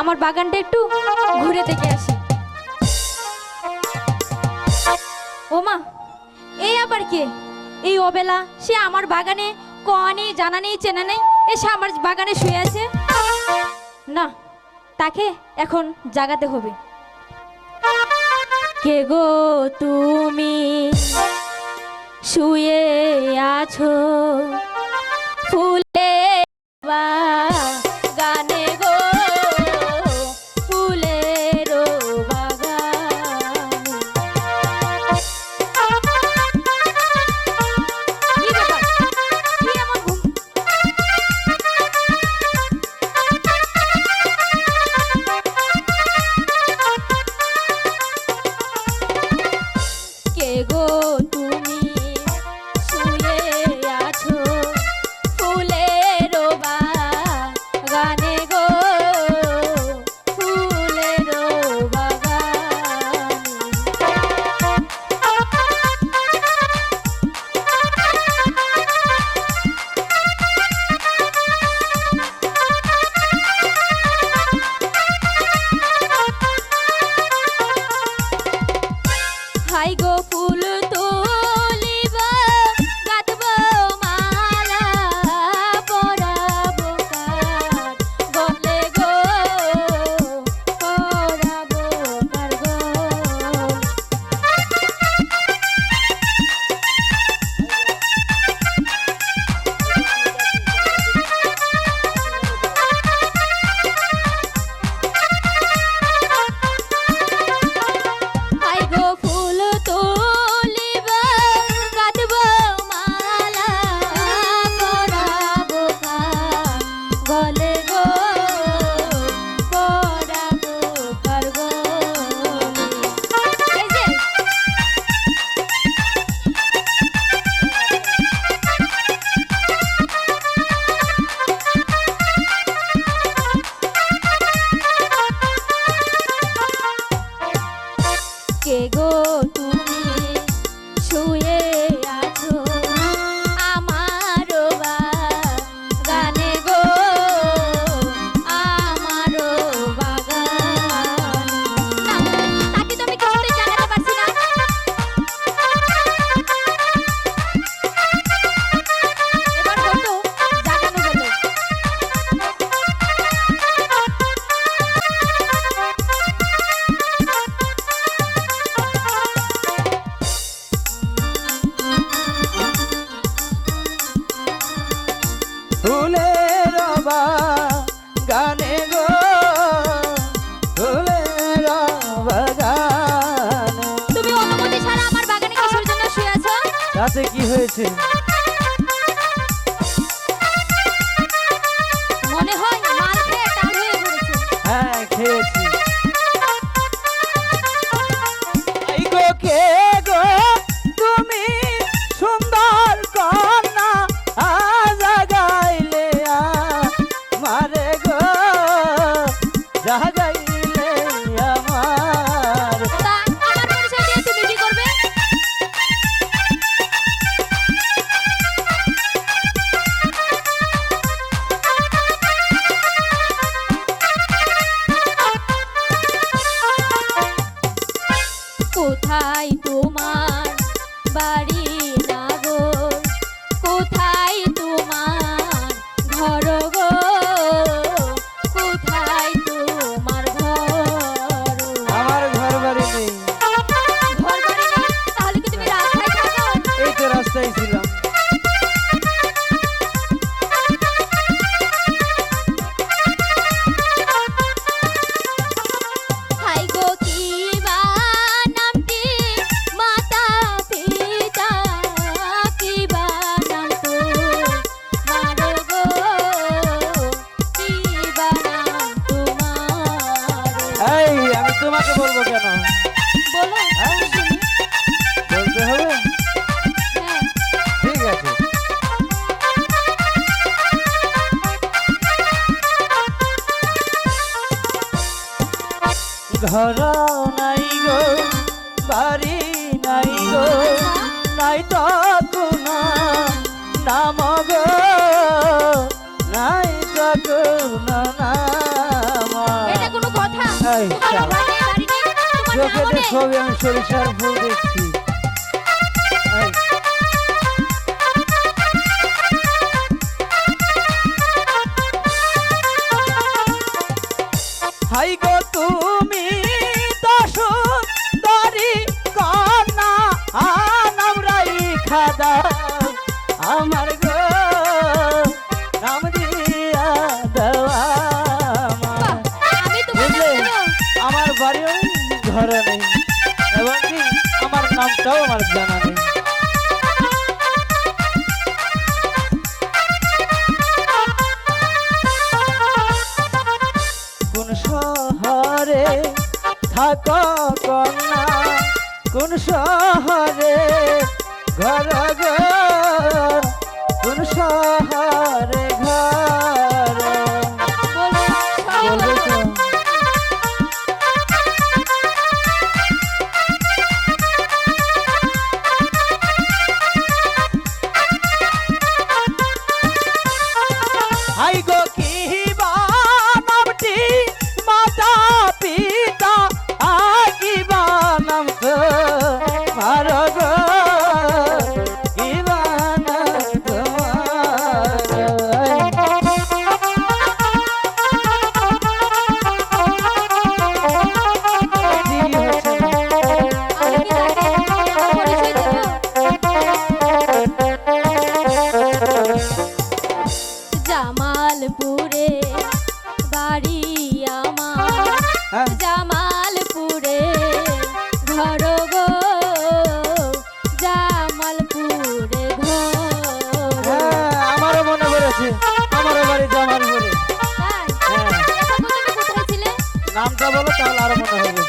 আমার বাগানটা একটু ঘুরে দেখে আসি। ও মা, এই আবার কে? এই অবেলা সে আমার বাগানে কনে জানা নেই চেনা নেই এসে আমার বাগানে শুয়ে আছে। না, তাকে এখন জাগাতে হবে। কে গো তুমি শুয়ে আছো ফুলে বাগানে গো, ফুলের বাগানে। কি ব্যাপার? কি এমন ঘুম? কে গো তুমি শুয়ে আছো ফুলের বাগানে গো, ফুলের বাগানে। হাই গো ফুল তুলিব গাঁথব মালা পরাবো কার গলে গো, পরাবো কার গলে। হাই গো ফুল তুলিব গাঁথব মালা পরাবো কার গলে গো, পরাবো কার গলে। এই যে কে গো তুমি শুয়ে আছো আমার বাগানে গো, আমার বাগানে। না, তাকে তো আমি কিছুতেই জানাতে পারছি না। এবার হয়তো জাগানো গেল। ফুলের বাগানে গো, ফুলের বাগানে। তুমি অনুমতি ছাড়া আমার বাগানে কিসের জন্য শুয়ে আছো? তাতে কি হয়েছে? মনে হয় মাল খেয়ে টাল হয়ে পড়েছে। হ্যাঁ, খেয়েছি। এই গো কে গো তুমি সুন্দর কন্যা জাগাইলে আমারে গো, জাগাইলে আমার। তা আমার পরিচয় দিয়ে তুমি কি করবে? কোথায় তোমার বাড়ি নাগর, কোথায় তোমার ঘর গো, কোথায় তোমার ঘর? আমার ঘর বাড়ি নেই। ঘর বাড়ি নেই? তাহলে কি তুমি রাস্তায় থাকো? এই তো রাস্তায় ছিলাম। হাই গো কি বা নামটি মাতা পিতা, কি বা নাম তোমার গো, কি বা নাম তোমার? এই আমি তোমাকে বলবো কেন? বলো হ্যাঁ? শুনি। বলতে হবে? হ্যাঁ, ঠিক আছে। ঘর নাই গো, বাড়ি নাই গো, নাই তো কোনো নাম গো, নাই তো কোনো নাম। এটা এই তোমার শালা, ঘর নেই, বাড়ি নেই, তোমার চোখে নামও নেই। দেখবি আমি সরিষার ফুল দেখছি। এই, হাই গো তুমি তো সুন্দরী কন্যা নাম রাইখা দাও আমার গো নাম দিয়া দেওয়া বাহ, আমি তোমার নাম বুঝলে? দেবো। আমার বাড়িও ঘরে নেই এবং কি আমার নামটাও আমার জানা নেই। কোন শহরে থাকো কন্যা, কোন শহরে ঘর গো, কোন শহরে ঘর বলবো, সবই বলবে বলবো। তো? হাই গো কি নামটি মাতা পিতা কি নাম তো মার গো কি নাম আমি কি তাকে পরিচয় দেবো? জামালপুরে বাড়ি আমার, জামালপুরে ঘর গো, জামালপুরে ঘর। আমারও মনে পড়েছে, আমারও বাড়ি জামালপুরে। তাই? হ্যাঁ, তখন তুমি কোথায় ছিলে? নামটা বলো তাহলে আরো মনে হবে।